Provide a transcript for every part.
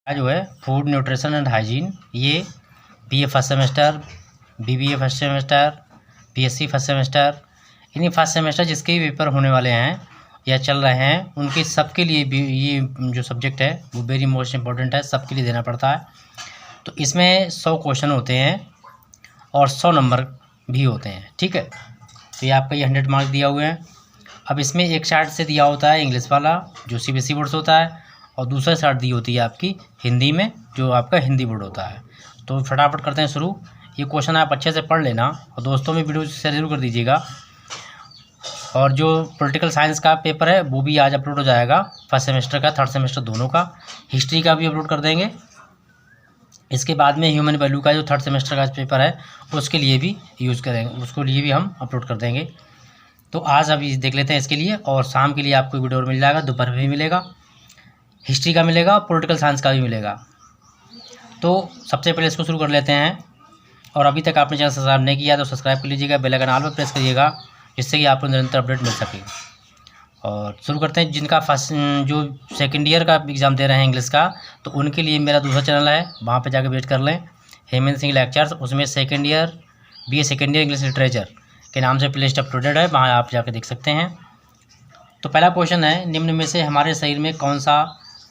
जो है food nutrition and hygiene, ये BA first semester, BBA first semester, BSc first semester, यानी first semester जिसके भी पेपर होने वाले हैं या चल रहे हैं उनके सबके लिए भी ये जो सब्जेक्ट है वो वेरी मोस्ट इम्पोर्टेंट है, सबके लिए देना पड़ता है। तो इसमें 100 क्वेश्चन होते हैं और 100 नंबर भी होते हैं, ठीक है। तो ये आपका ये 100 मार्क्स दिया हुए हैं। अब इसमें एक साइड से दिया होता है इंग्लिश वाला जो सीबीएसई बोर्ड से होता है, और दूसरा साइड दी होती है आपकी हिंदी में जो आपका हिंदी बोर्ड होता है। तो फटाफट करते हैं शुरू। ये क्वेश्चन आप अच्छे से पढ़ लेना और दोस्तों में वीडियो शेयर जरूर कर दीजिएगा। और जो पॉलिटिकल साइंस का पेपर है वो भी आज अपलोड हो जाएगा, फर्स्ट सेमेस्टर का, थर्ड सेमेस्टर दोनों का। हिस्ट्री का भी अपलोड कर देंगे। इसके बाद में ह्यूमन वैल्यू का जो थर्ड सेमेस्टर का पेपर है उसके लिए भी यूज़ करेंगे, उसको लिए भी हम अपलोड कर देंगे। तो आज अभी देख लेते हैं इसके लिए, और शाम के लिए आपको वीडियो मिल जाएगा, दोपहर में भी मिलेगा, हिस्ट्री का मिलेगा, पॉलिटिकल साइंस का भी मिलेगा। तो सबसे पहले इसको शुरू कर लेते हैं। और अभी तक आपने चैनल सब्सक्राइब नहीं किया तो सब्सक्राइब कर लीजिएगा, बेल आइकन ऑल पर प्रेस करिएगा, जिससे कि आपको निरंतर अपडेट मिल सके। और शुरू करते हैं। जिनका फर्स्ट जो सेकंड ईयर का एग्ज़ाम दे रहे हैं इंग्लिश का, तो उनके लिए मेरा दूसरा चैनल है, वहाँ पे जाकर वेट कर लें, हेमंत सिंह लेक्चर्स। उसमें second year BA second year English literature के नाम से प्लेलिस्ट अपलोडेड है, वहाँ आप जाकर देख सकते हैं। तो पहला क्वेश्चन है, निम्न में से हमारे शरीर में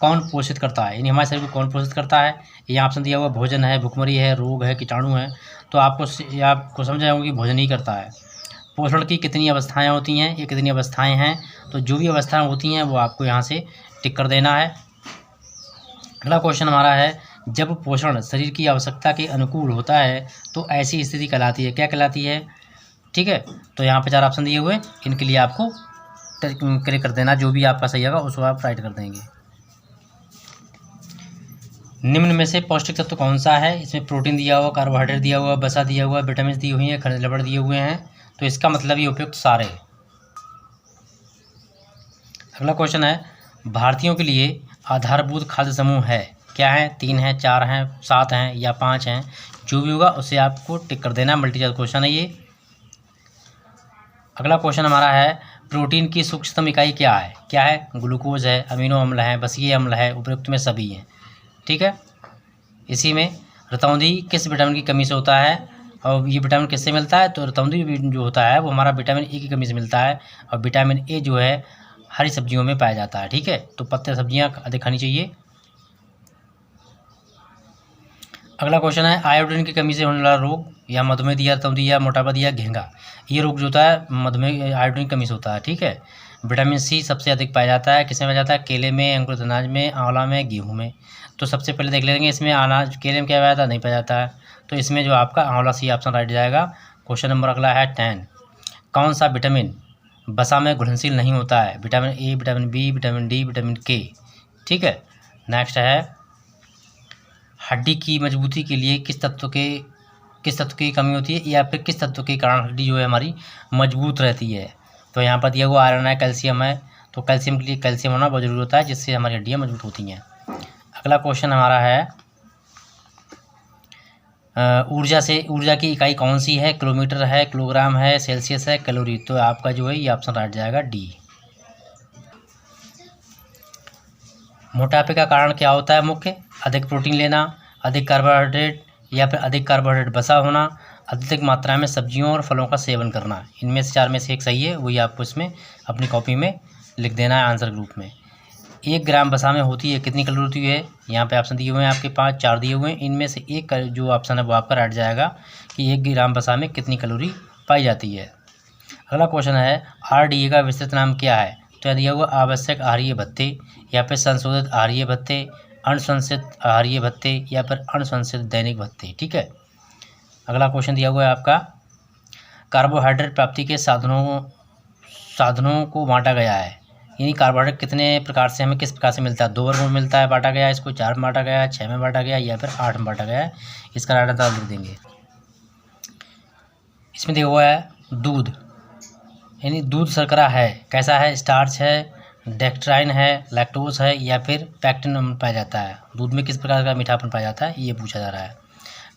कौन पोषित करता है, यानी हमारे शरीर को कौन पोषित करता है। ये ऑप्शन दिया हुआ भोजन है, भुखमरी है, रोग है, कीटाणु है। तो आपको समझ आएगा कि भोजन ही करता है। पोषण की कितनी अवस्थाएं होती हैं, ये कितनी अवस्थाएं हैं, तो जो भी अवस्थाएं होती हैं वो आपको यहाँ से टिक कर देना है। अगला क्वेश्चन हमारा है, जब पोषण शरीर की आवश्यकता के अनुकूल होता है तो ऐसी स्थिति कहलाती है, क्या कहलाती है, ठीक है। तो यहाँ पे 4 ऑप्शन दिए हुए, इनके लिए आपको क्लिक कर देना, जो भी आपका सही होगा उसको आप राइट कर देंगे। निम्न में से पौष्टिक तत्व कौन सा है, इसमें प्रोटीन दिया हुआ, कार्बोहाइड्रेट दिया हुआ, वसा दिया हुआ, विटामिन दी हुई है, खनिज लवण दिए हुए हैं। तो इसका मतलब ये उपयुक्त सारे। अगला क्वेश्चन है, भारतीयों के लिए आधारभूत खाद्य समूह है, क्या है, 3 हैं, 4 हैं, 7 हैं या 5 हैं। जो भी होगा उसे आपको टिक कर देना, मल्टी चॉइस क्वेश्चन है ये। अगला क्वेश्चन हमारा है, प्रोटीन की सूक्ष्मतम इकाई क्या है, क्या है, ग्लूकोज है, अमीनो अम्ल है, बसीय अम्ल है, उपयुक्त में सभी हैं, ठीक है। इसी में रतौंधी किस विटामिन की कमी से होता है, और ये विटामिन किससे मिलता है, तो रतौंधी जो होता है वो हमारा विटामिन ए की कमी से मिलता है, और विटामिन ए जो है हरी सब्जियों में पाया जाता है, ठीक है। तो पत्ते सब्जियां अधिक खानी चाहिए। अगला क्वेश्चन है, आयोडीन की कमी से होने वाला रोग, या मधुमेह दिया, रतौंधी या मोटापा दिया, घेंगा। ये रोग जो होता है मधुमेह आयोडीन की कमी से होता है, ठीक है। विटामिन सी सबसे अधिक पाया जाता है, किसमें पाया जाता है, केले में, अंकुरित अनाज में, आंवला में, गेहूँ में। तो सबसे पहले देख लेंगे इसमें अनाज, केले में क्या पाया जाता है, नहीं पाया जाता है। तो इसमें जो आपका आंवला सी ऑप्शन राइट जाएगा। क्वेश्चन नंबर अगला है 10, कौन सा विटामिन वसा में घुलनशील नहीं होता है, vitamin A, vitamin B, vitamin D, vitamin K, ठीक है। नेक्स्ट है, हड्डी की मजबूती के लिए किस तत्व की कमी होती है, या फिर किस तत्व के कारण हड्डी जो है हमारी मजबूत रहती है। तो यहाँ पर दिया हुआ आयरन है, कैल्शियम है। तो कैल्शियम के लिए कैल्शियम होना बहुत जरूरी होता है, जिससे हमारी हड्डियाँ मजबूत होती हैं। अगला क्वेश्चन हमारा है, ऊर्जा की इकाई कौन सी है, किलोमीटर है, किलोग्राम है, सेल्सियस है, कैलोरी। तो आपका जो है ये ऑप्शन राइट जाएगा, डी। मोटापे का कारण क्या होता है, मुख्य, अधिक प्रोटीन लेना, अधिक कार्बोहाइड्रेट, या फिर अधिक कार्बोहाइड्रेट बसा होना, अधिक मात्रा में सब्जियों और फलों का सेवन करना। इनमें से 4 में से एक सही है, वही आपको इसमें अपनी कॉपी में लिख देना है आंसर ग्रुप में। 1 ग्राम वसा में होती है कितनी कैलोरी होती है, यहाँ पे ऑप्शन दिए हुए हैं आपके पास, 4 दिए हुए हैं। इनमें से एक जो ऑप्शन है वो आपका राइट जाएगा कि 1 ग्राम वसा में कितनी कैलोरी पाई जाती है। अगला क्वेश्चन है, RDA का विस्तृत नाम क्या है। तो दिया हुआ आवश्यक आहारीय भत्ते, या फिर संशोधित आहारीय भत्ते, अणुशंसित आहारीय भत्ते, या फिर अणुशंसित दैनिक भत्ते, ठीक है। अगला क्वेश्चन दिया हुआ है आपका, कार्बोहाइड्रेट प्राप्ति के साधनों को बांटा गया है, यानी कार्बोहाइड्रेट कितने प्रकार से हमें किस प्रकार से मिलता है, 2 वर्गों में मिलता है, बांटा गया है, इसको 4 में बांटा गया है, 6 में बांटा गया, या फिर 8 में बांटा गया है। इसका राइट आंसर लिख देंगे। इसमें दिया हुआ है दूध, यानी दूध शर्करा है, कैसा है, स्टार्च है, डेक्स्ट्राइन है, लैक्टोज है, या फिर पैक्टिन पाया जाता है। दूध में किस प्रकार का मीठापन पाया जाता है, ये पूछा जा रहा है।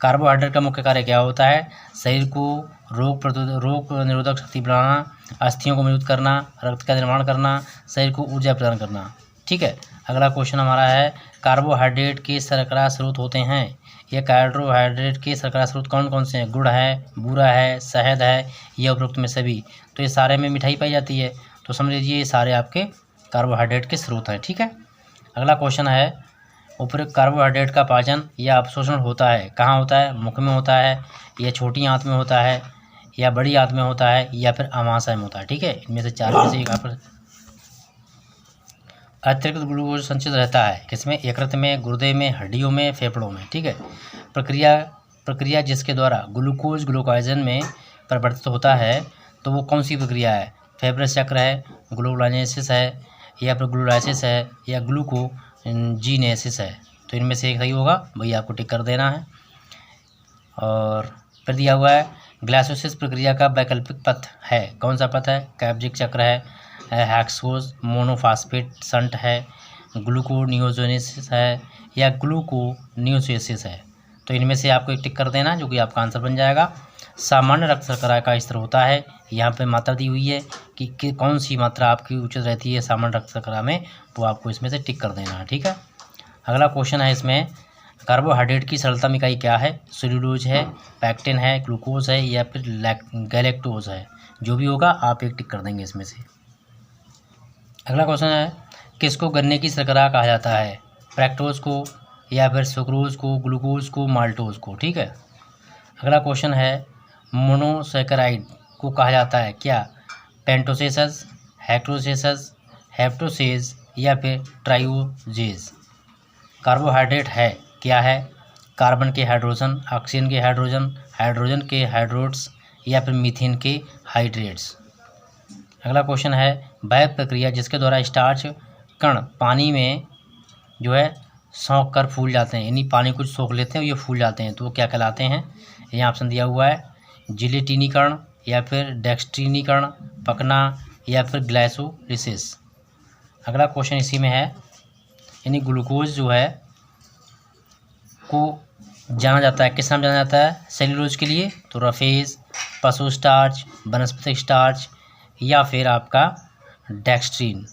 कार्बोहाइड्रेट का मुख्य कार्य क्या होता है, शरीर को रोग निरोधक शक्ति बढ़ाना, अस्थियों को मजबूत करना, रक्त का निर्माण करना, शरीर को ऊर्जा प्रदान करना, ठीक है। अगला क्वेश्चन हमारा है, कार्बोहाइड्रेट के शर्करा स्रोत होते हैं। ये कार्बोहाइड्रेट के शर्करा स्रोत कौन कौन से हैं? गुड़ है, बूरा है, शहद है, या उपरोक्त में सभी। तो ये सारे में मिठाई पाई जाती है, तो समझ लीजिए ये सारे आपके कार्बोहाइड्रेट के स्रोत हैं। ठीक है, अगला क्वेश्चन है, उपरोक्त कार्बोहाइड्रेट का पाचन या अवशोषण होता है कहाँ होता है? मुख में होता है, या छोटी आंत में होता है, या बड़ी आंत में होता है, या फिर आमाशय में होता है। ठीक है, इनमें से चार में से एक आप अतिरिक्त ग्लूकोज संचित रहता है किसमें? यकृत में, गुर्दे में, हड्डियों में, फेफड़ों में। ठीक है, प्रक्रिया जिसके द्वारा ग्लूकोज ग्लूकोजन में परिवर्तित होता है, तो वो कौन सी प्रक्रिया है? फेब्रस चक्र है, ग्लूकोलाइसिस है, या फिर ग्लूलाइसिस है, या ग्लूकोजीनेसिस है। तो इनमें से एक सही होगा, भैया आपको टिक कर देना है। और फिर दिया हुआ है ग्लाइकोलाइसिस प्रक्रिया का वैकल्पिक पथ है, कौन सा पथ है? कैब्जिक चक्र है, हेक्सोज मोनोफास्फेट शंट है, ग्लूकोनियोजेनेसिस है, या ग्लूकोनियोजेनेसिस है। तो इनमें से आपको एक टिक कर देना, जो कि आपका आंसर बन जाएगा। सामान्य रक्त शर्करा का स्तर होता है, यहाँ पे मात्रा दी हुई है कि कौन सी मात्रा आपकी उचित रहती है सामान्य रक्त शर्करा में, वो आपको इसमें से टिक कर देना है। ठीक है, अगला क्वेश्चन है इसमें, कार्बोहाइड्रेट की सरलतम इकाई क्या है? सेल्यूलोज है, पैक्टिन है, ग्लूकोज है, या फिर गैलेक्टोज है। जो भी होगा आप एक टिक कर देंगे इसमें से। अगला क्वेश्चन है, किसको गन्ने की शर्करा कहा जाता है? फ्रैक्टोज को, या फिर सुक्रोज को, ग्लूकोज को, माल्टोज को। ठीक है, अगला क्वेश्चन है, मोनोसैकेराइड को कहा जाता है क्या? पेंटोसेसस, हेक्टोसेसस, हेप्टोसेज, या फिर ट्राइओजेज। कार्बोहाइड्रेट है क्या है? कार्बन के हाइड्रोजन, ऑक्सीजन के हाइड्रोजन, हाइड्रोजन के हाइड्रोट्स, या फिर मीथेन के हाइड्रेट्स। अगला क्वेश्चन है, वह प्रक्रिया जिसके द्वारा स्टार्च कण पानी में जो है सोख कर फूल जाते हैं, यानी पानी कुछ सोख लेते हैं और ये फूल जाते हैं, तो वो क्या कहलाते हैं? यहाँ ऑप्शन दिया हुआ है, जिलेटिनीकरण, या फिर डेक्स्ट्रीनीकरण, पकना, या फिर ग्लाइकोलाइसिस। अगला क्वेश्चन इसी में है, यानी ग्लूकोज जो है को जाना जाता है, किस नाम जाना जाता है? सेल्यूलोज के लिए, तो रफेज, पशु स्टार्च, वनस्पतिक स्टार्च, या फिर आपका डेक्स्ट्रीन।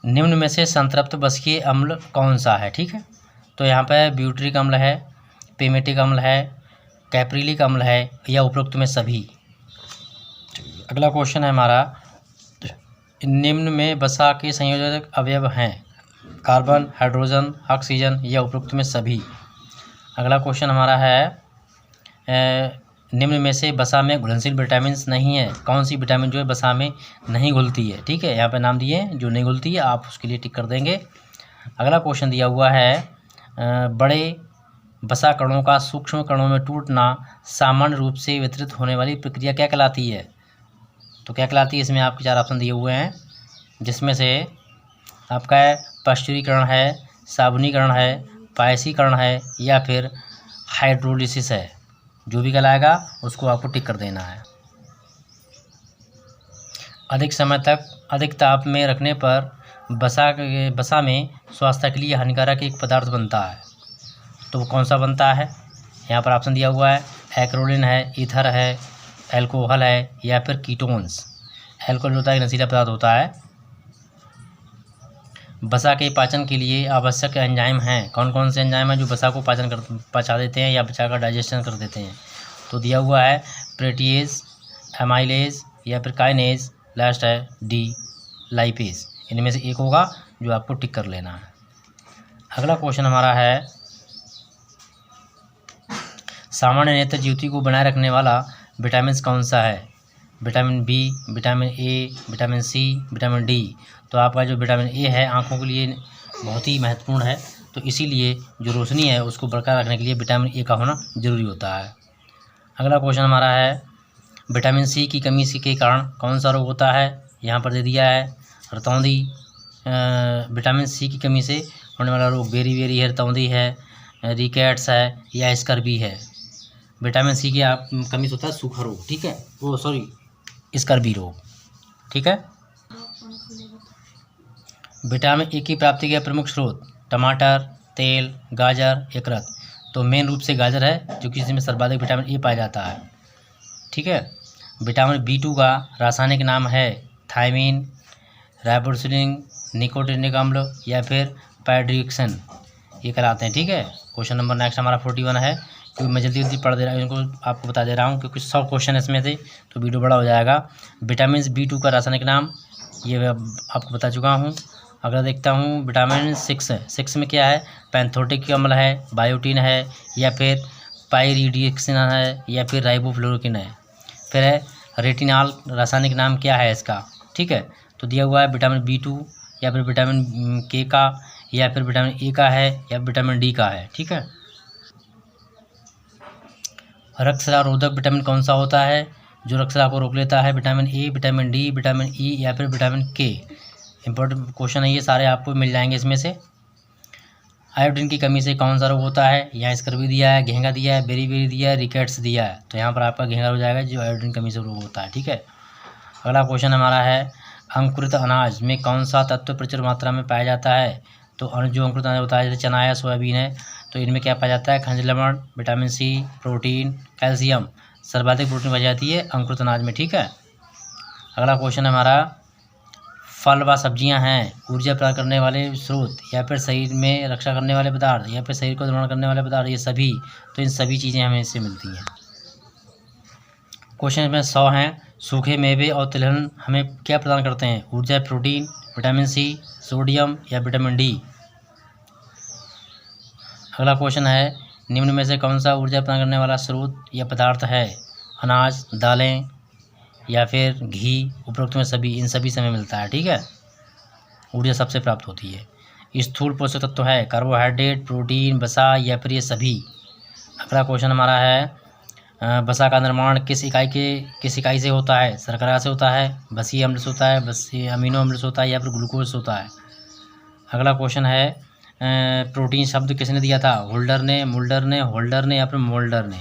निम्न में से संतृप्त बसकीय अम्ल कौन सा है? ठीक है, तो यहाँ पे ब्यूटरिक अम्ल है, पेमेटिक अम्ल है, कैप्रिलिक अम्ल है, या उपरोक्त में सभी। अगला क्वेश्चन है हमारा, निम्न में वसा के संयोजक अवयव हैं? कार्बन, हाइड्रोजन, ऑक्सीजन, या उपरोक्त में सभी। अगला क्वेश्चन हमारा है, निम्न में से वसा में घुलनशील विटामिन नहीं है, कौन सी विटामिन जो है वसा में नहीं घुलती है? ठीक है, यहाँ पे नाम दिए हैं जो नहीं घुलती है, आप उसके लिए टिक कर देंगे। अगला क्वेश्चन दिया हुआ है, बड़े वसा कणों का सूक्ष्म कणों में टूटना सामान्य रूप से वितरित होने वाली प्रक्रिया क्या कहलाती है? तो क्या कहलाती है? इसमें आपके चार ऑप्शन दिए हुए हैं, जिसमें से आपका है पश्चुरीकरण है, साबुनीकरण है, पायसीकरण है, या फिर हाइड्रोलिसिस है। जो भी कहलाएगा उसको आपको टिक कर देना है। अधिक समय तक अधिक ताप में रखने पर वसा में स्वास्थ्य के लिए हानिकारक एक पदार्थ बनता है, तो वो कौन सा बनता है? यहाँ पर ऑप्शन दिया हुआ है, एक्रोलिन है, ईथर है, एल्कोहल है, या फिर कीटोन्स। एल्कोहल होता है नशीला पदार्थ होता है। वसा के पाचन के लिए आवश्यक एंजाइम हैं, कौन कौन से एंजाइम हैं जो वसा को पचा देते हैं या बचा कर डाइजेशन कर देते हैं? तो दिया हुआ है प्रोटीएज, एमाइलेज, या फिर काइनेज, लास्ट है डी लाइपेज। इनमें से एक होगा जो आपको टिक कर लेना है। अगला क्वेश्चन हमारा है, सामान्य नेत्र ज्योति को बनाए रखने वाला विटामिन कौन सा है? Vitamin B, vitamin A, vitamin C, vitamin D. तो आपका जो विटामिन ए है आँखों के लिए बहुत ही महत्वपूर्ण है, तो इसीलिए जो रोशनी है उसको बरकरार रखने के लिए विटामिन ए का होना जरूरी होता है। अगला क्वेश्चन हमारा है, विटामिन सी की कमी के कारण कौन सा रोग होता है? यहाँ पर दे दिया है रतौंधी। विटामिन सी की कमी से होने वाला रोग बेरी है, रतौंधी है, रिकेट्स है, या स्कर्वी है। विटामिन सी की कमी से होता है सूखा रोग, ठीक है, वो सॉरी स्कर्वी रोग, ठीक है। विटामिन ए की प्राप्ति के प्रमुख स्रोत टमाटर, तेल, गाजर, यकृत। तो मेन रूप से गाजर है जो कि इसमें सर्वाधिक विटामिन ए पाया जाता है, ठीक है। विटामिन B2 का रासायनिक नाम है थायमीन, राइबोसिलिन, निकोटिनिक अम्ल या फिर पैड्रिक्सन, ये कहलाते हैं। ठीक है। क्वेश्चन नंबर नेक्स्ट हमारा 41 है, क्योंकि मैं जल्दी जल्दी पढ़ दे रहा हूँ, इनको आपको बता दे रहा हूँ क्योंकि 100 क्वेश्चन इसमें थे तो वीडियो बड़ा हो जाएगा। विटामिन B2 का रासायनिक नाम ये मैं आपको बता चुका हूँ। अगला देखता हूँ विटामिन 6 है। 6 में क्या है? पैंथोटिक अम्ल है, बायोटीन है या फिर पाइरिडिक्सिन है या फिर राइबोफ्लोरोकिन है। फिर है रेटिनॉल, रासायनिक नाम क्या है इसका? ठीक है। तो दिया हुआ है विटामिन B2 या फिर विटामिन K का या फिर विटामिन A का है या विटामिन D का है। ठीक है। रक्तस्राव रोधक विटामिन कौन सा होता है जो रक्तस्राव को रोक लेता है? Vitamin A, vitamin D, vitamin E या फिर विटामिन K। इंपॉर्टेंट क्वेश्चन है ये, सारे आपको मिल जाएंगे इसमें से। आयोडीन की कमी से कौन सा रोग होता है? यहाँ स्कर्वी दिया है, घेंगा दिया है, बेरी दिया है, रिकेट्स दिया है। तो यहाँ पर आपका घेंगा हो जाएगा जो आयोडीन कमी से रोग होता है। ठीक है। अगला क्वेश्चन हमारा है अंकुरित अनाज में कौन सा तत्व प्रचुर मात्रा में पाया जाता है? तो जो अंकुरित अनाज होता है जैसे चना या सोयाबीन है, तो इनमें क्या पाया जाता है? खनिज लवण, विटामिन C, प्रोटीन, कैल्शियम। सर्वाधिक प्रोटीन पाई जाती है अंकुरित अनाज में। ठीक है। अगला क्वेश्चन हमारा फल व सब्जियां हैं ऊर्जा प्रदान करने वाले स्रोत या फिर शरीर में रक्षा करने वाले पदार्थ या फिर शरीर को निर्माण करने वाले पदार्थ, ये सभी, तो इन सभी चीज़ें हमें इससे मिलती हैं। क्वेश्चन में 100 हैं। सूखे मेवे और तिलहन हमें क्या प्रदान करते हैं? ऊर्जा, प्रोटीन, विटामिन C, सोडियम या विटामिन D। अगला क्वेश्चन है निम्न में से कौन सा ऊर्जा प्रदान करने वाला स्रोत या पदार्थ है? अनाज, दालें या फिर घी। उपरोक्त में सभी, इन सभी से हमें मिलता है। ठीक है। ऊर्जा सबसे प्राप्त होती है। स्थूल पोषक तत्व है कार्बोहाइड्रेट, प्रोटीन, वसा या फिर ये सभी। अगला क्वेश्चन हमारा है वसा का निर्माण किस इकाई से होता है? शर्करा से होता है, वसीय अम्ल से होता है, वसीय अमीनो अम्ल से होता है या फिर ग्लूकोज से होता है। अगला क्वेश्चन है प्रोटीन शब्द किसने दिया था? होल्डर ने, मुल्डर ने, होल्डर ने या फिर मोल्डर ने।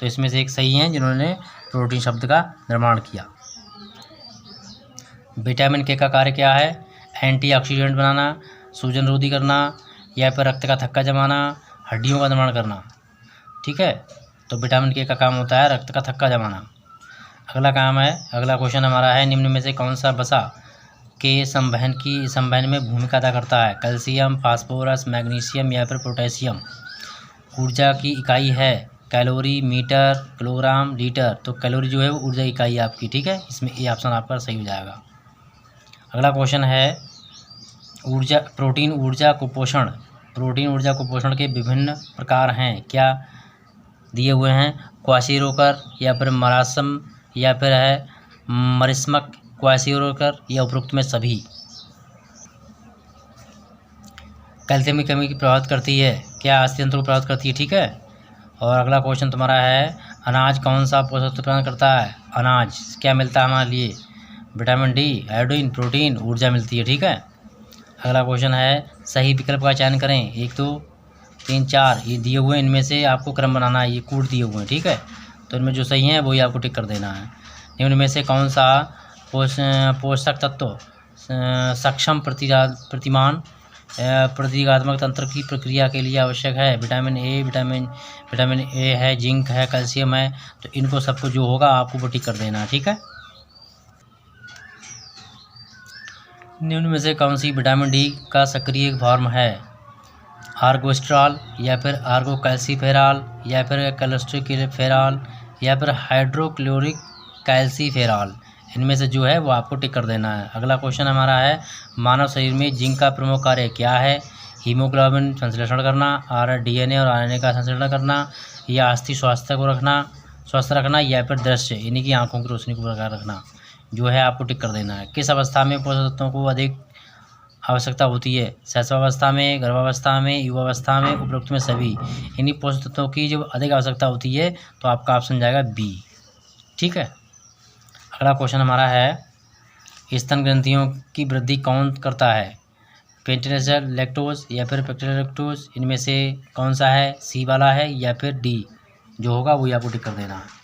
तो इसमें से एक सही है जिन्होंने प्रोटीन शब्द का निर्माण किया। विटामिन K का कार्य क्या है? एंटीऑक्सीडेंट बनाना, सूजन रोधी करना या फिर रक्त का थक्का जमाना, हड्डियों का निर्माण करना। ठीक है। तो विटामिन K का काम होता है रक्त का थक्का जमाना। अगला क्वेश्चन हमारा है निम्न में से कौन सा वसा के संवहन में भूमिका अदा करता है? कैल्शियम, फास्फोरस, मैग्नीशियम या फिर पोटेशियम। ऊर्जा की इकाई है कैलोरी, मीटर, किलोग्राम, लीटर। तो कैलोरी जो है वो ऊर्जा इकाई है आपकी। ठीक है। इसमें ए ऑप्शन आपका सही हो जाएगा। अगला क्वेश्चन है प्रोटीन ऊर्जा कुपोषण के विभिन्न प्रकार हैं क्या? दिए हुए हैं क्वाशिरोकर या फिर मरासम या फिर है मरिस्मक क्वाशिरोकर या उपरोक्त में सभी। कैल्शियम की कमी की प्रभावित करती है क्या? अस्थियंत्र को प्रभावित करती है। ठीक है। और अगला क्वेश्चन तुम्हारा है अनाज कौन सा पोषक तत्व प्रदान करता है? अनाज क्या मिलता है हमारे लिए? विटामिन D, आयोडीन, प्रोटीन, ऊर्जा मिलती है। ठीक है। अगला क्वेश्चन है सही विकल्प का चयन करें। 1, 2, 3, 4 ये दिए हुए, इनमें से आपको क्रम बनाना है। ये कोड दिए हुए हैं। ठीक है। तो इनमें जो सही है वही आपको टिक कर देना है। निम्न में से कौन सा पोषक तत्व सक्षम प्रतीकात्मक तंत्र की प्रक्रिया के लिए आवश्यक है? विटामिन ए है, जिंक है, कैल्शियम है। तो इनको सबको जो होगा आपको वो टिक कर देना है। ठीक है। निम्न में से कौन सी विटामिन D का सक्रिय फॉर्म है? आर्गोस्ट्रॉल या फिर आर्गोकैल्सीफेरॉल या फिर कैल्स्ट्रोक्विफेरॉल या फिर हाइड्रोक्लोरिक कैल्सीफेरॉल। इनमें से जो है वो आपको टिक कर देना है। अगला क्वेश्चन हमारा है मानव शरीर में जिंक का प्रमुख कार्य क्या है? हीमोग्लोबिन संश्लेषण करना, DNA और RNA का संश्लेषण करना या अस्थि स्वस्थ रखना या फिर दृश्य यानी कि आंखों की रोशनी को बरकरार रखना। जो है आपको टिक कर देना है। किस अवस्था में पोषक तत्वों को अधिक आवश्यकता होती है? शैशवावस्था में, गर्भावस्था में, युवावस्था में, उपरोक्त में सभी। इन्हीं पोषक तत्वों की जो अधिक आवश्यकता होती है तो आपका ऑप्शन जाएगा B। ठीक है। अगला क्वेश्चन हमारा है स्तन ग्रंथियों की वृद्धि कौन करता है? पेंटिनेजल लैक्टोज या फिर पेक्टिनल लैक्टोज। इनमें से कौन सा है? C वाला है या फिर D। जो होगा वही आपको टिक कर देना है।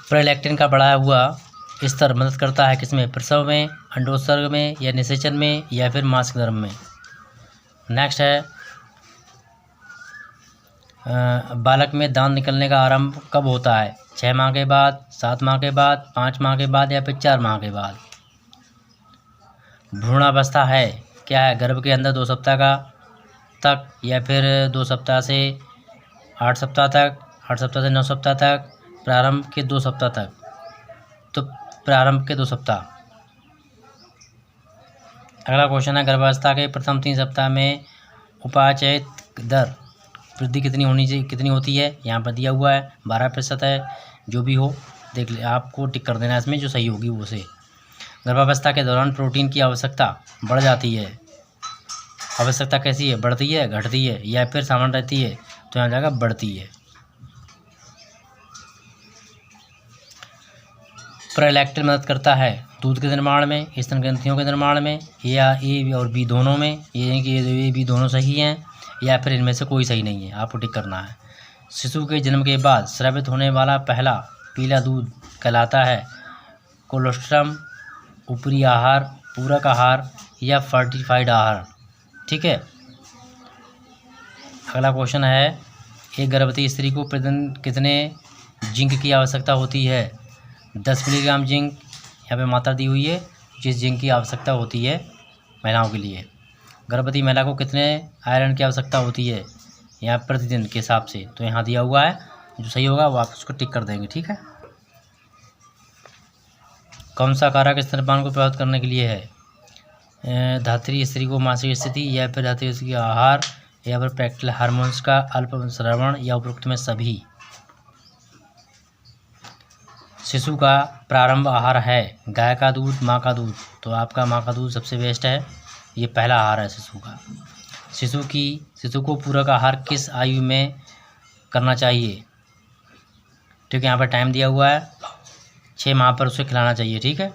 प्रोलैक्टिन का बढ़ाया हुआ स्तर मदद करता है किसमें? प्रसव में, अंडोत्सर्ग में या निषेचन में या फिर मासिक धर्म में। नेक्स्ट है बालक में दांत निकलने का आरंभ कब होता है? 6 माह के बाद, 7 माह के बाद, 5 माह के बाद या फिर 4 माह के बाद। भ्रूणावस्था है क्या है, गर्भ के अंदर 2 सप्ताह का तक, या फिर 2 सप्ताह से 8 सप्ताह तक, 8 सप्ताह से 9 सप्ताह तक, प्रारंभ के 2 सप्ताह तक। तो प्रारंभ के 2 सप्ताह। अगला क्वेश्चन है, गर्भावस्था के प्रथम 3 सप्ताह में उपाचयित दर वृद्धि कितनी होती है। यहाँ पर दिया हुआ है 12% है, जो भी हो देख ले, आपको टिक कर देना इसमें, जो सही होगी वो से। गर्भावस्था के दौरान प्रोटीन की आवश्यकता बढ़ जाती है। आवश्यकता कैसी है, बढ़ती है, घटती है, या फिर समान रहती है। तो यहाँ जाएगा बढ़ती है। प्रोलैक्टिन मदद करता है दूध के निर्माण में, स्तन ग्रंथियों के निर्माण में, या ए और बी दोनों में। ये नहीं कि ए बी दोनों सही हैं, या फिर इनमें से कोई सही नहीं है, आपको टिक करना है। शिशु के जन्म के बाद स्रावित होने वाला पहला पीला दूध कहलाता है कोलोस्ट्रम, ऊपरी आहार, पूरक आहार, या फर्टिफाइड आहार। ठीक है। अगला क्वेश्चन है, एक गर्भवती स्त्री को प्रतिदिन कितने जिंक की आवश्यकता होती है। 10 मिलीग्राम जिंक यहाँ पे मात्रा दी हुई है, जिस जिंक की आवश्यकता होती है महिलाओं के लिए। गर्भवती महिला को कितने आयरन की आवश्यकता होती है यहाँ प्रतिदिन के हिसाब से। तो यहाँ दिया हुआ है, जो सही होगा वो आप उसको टिक कर देंगे। ठीक है। कौन सा कारक स्तनपान को प्रभावित करने के लिए है। धात्री स्त्री को मासिक स्थिति, या फिर धात्री स्त्री का आहार, या फिर प्रैक्टिकल हार्मोन्स का अल्प श्रवण, या उपरोक्त में सभी। शिशु का प्रारंभ आहार है गाय का दूध, माँ का दूध। तो आपका माँ का दूध सबसे बेस्ट है, ये पहला आहार है शिशु का। शिशु को पूरक आहार किस आयु में करना चाहिए। ठीक है, यहाँ पर टाइम दिया हुआ है, 6 माह पर उसे खिलाना चाहिए। ठीक है।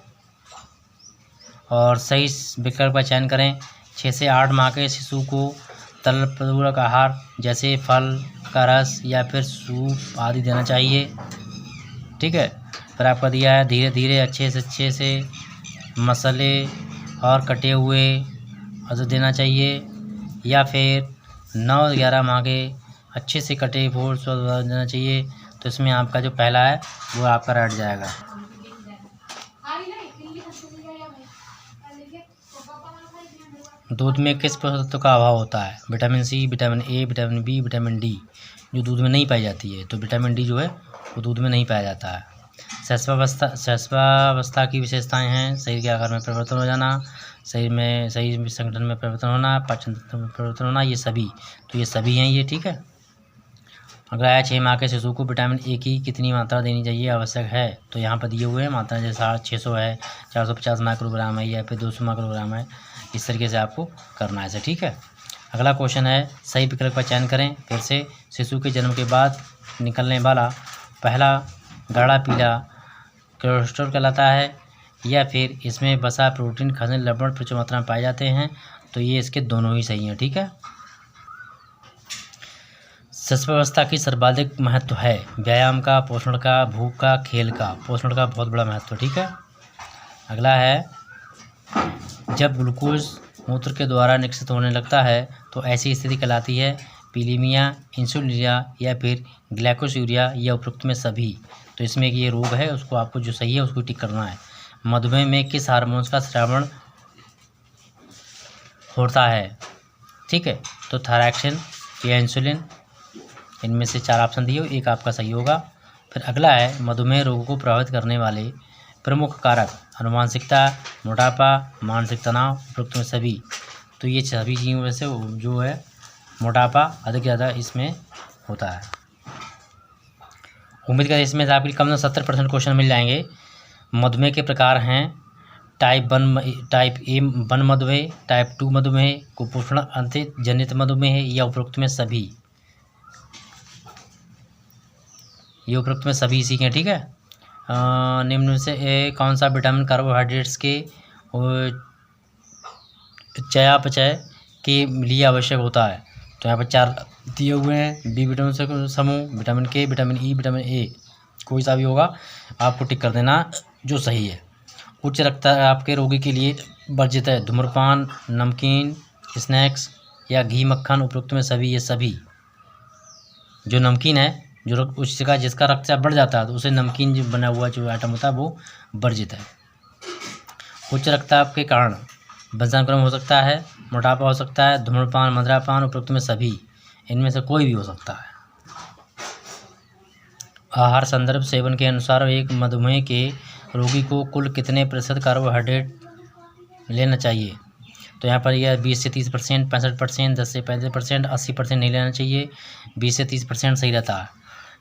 और सही विकल्प का चयन करें। 6 से 8 माह के शिशु को तरल पूरक आहार जैसे फल का रस या फिर सूप आदि देना चाहिए। ठीक है। फिर आपका दिया है धीरे धीरे अच्छे से मसाले और कटे हुए अदरक देना चाहिए, या फिर 9-11 माह के अच्छे से कटे फूल देना चाहिए। तो इसमें आपका जो पहला है वो आपका रट जाएगा। दूध में किस पोषक तत्व का अभाव होता है। Vitamin C, vitamin A, vitamin B, vitamin D जो दूध में नहीं पाई जाती है। तो विटामिन डी जो है वो दूध में नहीं पाया जाता है। शैशवावस्था की विशेषताएं हैं शरीर के आकार में परिवर्तन हो जाना, शरीर में सही संगठन में परिवर्तन होना, पाचन तंत्र में परिवर्तन होना, ये सभी। तो ये सभी हैं ये। ठीक है। अगला है 6 माह के शिशु को विटामिन ए की कितनी मात्रा देनी चाहिए आवश्यक है। तो यहाँ पर दिए हुए हैं मात्रा, जैसे 600 है, 450 माइक्रोग्राम है, या फिर 200 माइक्रोग्राम है। इस तरीके से आपको करना है इसे। ठीक है। अगला क्वेश्चन है, सही विकल्प का चयन करें। फिर से शिशु के जन्म के बाद निकलने वाला पहला गाढ़ा पीला कोलेस्ट्रॉल कहलाता है, या फिर इसमें वसा, प्रोटीन, खनिज, लवण प्रचुर मात्रा में पाए जाते हैं। तो ये इसके दोनों ही सही हैं। ठीक है। शैशवावस्था की सर्वाधिक महत्व है व्यायाम का, पोषण का, भूख का, खेल का। पोषण का बहुत बड़ा महत्व। ठीक है। अगला है, जब ग्लूकोज मूत्र के द्वारा निष्कासित होने लगता है तो ऐसी स्थिति कहलाती है पीलीमिया, इंसुलिनिया, या फिर ग्लाइकोसूरिया, या उपरोक्त में सभी। तो इसमें एक ये रोग है, उसको आपको जो सही है उसको टिक करना है। मधुमेह में किस हार्मोन्स का स्रावण होता है। ठीक है। तो थायरॉक्सिन या इंसुलिन, इनमें से 4 ऑप्शन दिए, एक आपका सही होगा। फिर अगला है, मधुमेह रोग को प्रभावित करने वाले प्रमुख कारक अनुवांशिकता, मोटापा, मानसिक तनाव, उपरोक्त में सभी। तो ये सभी चीज़ों में से जो है मोटापा अधिक ज़्यादा इसमें होता है। उम्मीद करें इसमें से आपके कम से 70% क्वेश्चन मिल जाएंगे। मधुमेह के प्रकार हैं टाइप 1 मधुमेह, टाइप 2 मधुमेह, कुपोषण अंतरित जनित मधुमेह, या उपरोक्त में सभी। ये उपरोक्त में सभी सीखें। ठीक है। निम्न में से कौन सा विटामिन कार्बोहाइड्रेट्स के चयापचय के लिए आवश्यक होता है। तो यहाँ पर 4 दिए हुए हैं। बी विटामिन से समूह, विटामिन के, विटामिन ई, विटामिन ए, कोई सा भी होगा आपको टिक कर देना जो सही है। उच्च रक्तचाप के रोगी के लिए वर्जित है धूम्रपान, नमकीन, स्नैक्स, या घी, मक्खन, उपरोक्त में सभी। ये सभी जो नमकीन है, जो उसका जिसका रक्तचाप बढ़ जाता है तो उसे नमकीन जो बना हुआ जो आइटम होता है वो वर्जित है। उच्च रक्तचाप के कारण वंशानुक्रम हो सकता है, मोटापा हो सकता है, धूम्रपान, मदिरापान, उपरोक्त में सभी, इनमें से कोई भी हो सकता है। आहार संदर्भ सेवन के अनुसार एक मधुमेह के रोगी को कुल कितने प्रतिशत कार्बोहाइड्रेट लेना चाहिए? तो यहाँ पर यह 20 से 30%, 65%, 10 से 35%, 80% नहीं लेना चाहिए। 20 से 30% सही रहता है।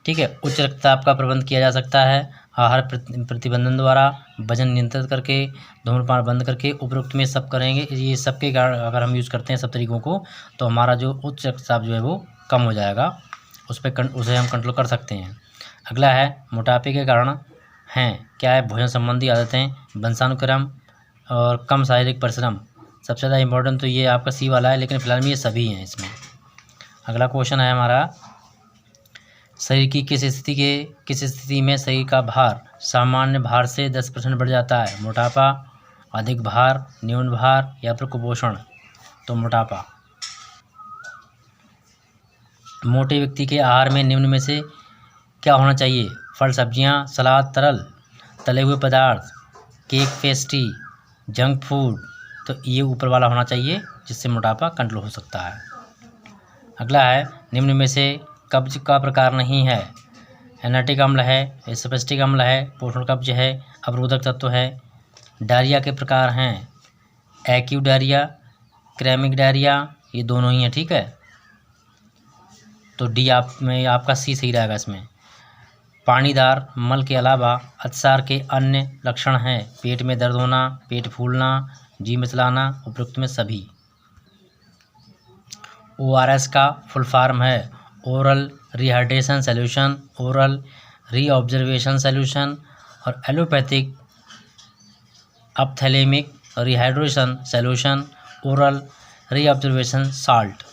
ठीक है। उच्च रक्तचाप का प्रबंध किया जा सकता है आहार प्रतिबंधन द्वारा, वजन नियंत्रित करके, धूम्रपान बंद करके। उपरोक्त में सब करेंगे, ये सबके कारण अगर हम यूज़ करते हैं सब तरीकों को, तो हमारा जो उच्च रक्तचाप जो है वो कम हो जाएगा, उसे हम कंट्रोल कर सकते हैं। अगला है मोटापे के कारण हैं क्या है? भोजन संबंधी आदतें, वंशानुक्रम और कम शारीरिक परिश्रम। सबसे ज़्यादा इम्पोर्टेंट तो ये आपका सी वाला है, लेकिन फिलहाल में ये सभी हैं इसमें। अगला क्वेश्चन है हमारा, शरीर की किस स्थिति में शरीर का भार सामान्य भार से 10% बढ़ जाता है? मोटापा, अधिक भार, न्यून भार या फिर कुपोषण? तो मोटापा। मोटे व्यक्ति के आहार में निम्न में से क्या होना चाहिए? फल, सब्जियां, सलाद, तरल तले हुए पदार्थ, केक, पेस्ट्री, जंक फूड। तो ये ऊपर वाला होना चाहिए, जिससे मोटापा कंट्रोल हो सकता है। अगला है, निम्न में से कब्ज का प्रकार नहीं है? एनाटिक अम्ल है, एसिपेस्टिक अम्ल है, पोषण कब्ज है, अवरोधक तत्व है। डायरिया के प्रकार हैं एक्यूट डायरिया, क्रैमिक डायरिया, ये दोनों ही हैं। ठीक है। तो डी आपका सी सही रहेगा इसमें। पानीदार मल के अलावा अतिसार के अन्य लक्षण हैं पेट में दर्द होना, पेट फूलना, जी मिचलाना, उपरोक्त में सभी। ORS का फुल फॉर्म है oral rehydration solution, oral reobservation solution और allopathic ophthalmic rehydration solution, oral reobservation salt.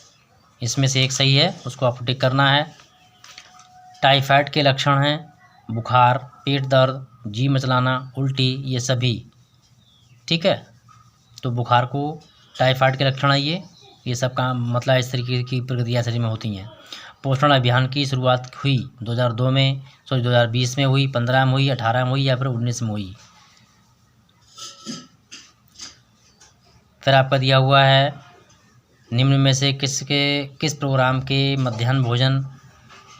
इसमें से एक सही है, उसको आपको टिक करना है। टाइफाइड के लक्षण हैं बुखार, पेट दर्द, जी मचलाना, उल्टी, ये सभी। ठीक है। तो बुखार को टाइफाइड के लक्षण है ये सब का मतलब इस तरीके की प्रक्रिया शरीर में होती हैं। पोषण अभियान की शुरुआत हुई 2020 में हुई, 15 में हुई, 18 में हुई या फिर 19 में हुई? फिर आपका दिया हुआ है निम्न में से किस प्रोग्राम के मध्याह्न भोजन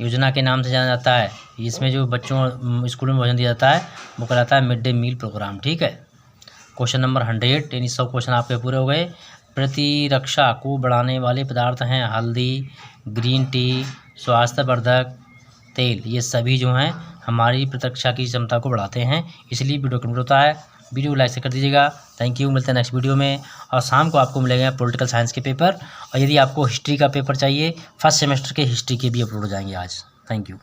योजना के नाम से जाना जाता है? इसमें जो बच्चों स्कूल में भोजन दिया जाता है वो कहलाता है मिड डे मील प्रोग्राम। ठीक है। क्वेश्चन नंबर 100, यानी 100 क्वेश्चन आपके पूरे हो गए। प्रतिरक्षा को बढ़ाने वाले पदार्थ हैं हल्दी, ग्रीन टी, स्वास्थ्यवर्धक तेल, ये सभी जो हैं हमारी प्रतिरक्षा की क्षमता को बढ़ाते हैं, इसलिए वीडियो कंप्लीट होता है। वीडियो को लाइक से कर दीजिएगा। Thank you. मिलते हैं नेक्स्ट वीडियो में। और शाम को आपको मिलेगा पॉलिटिकल साइंस के पेपर, और यदि आपको हिस्ट्री का पेपर चाहिए, फर्स्ट सेमेस्टर के हिस्ट्री के भी अपलोड हो जाएंगे आज। Thank you.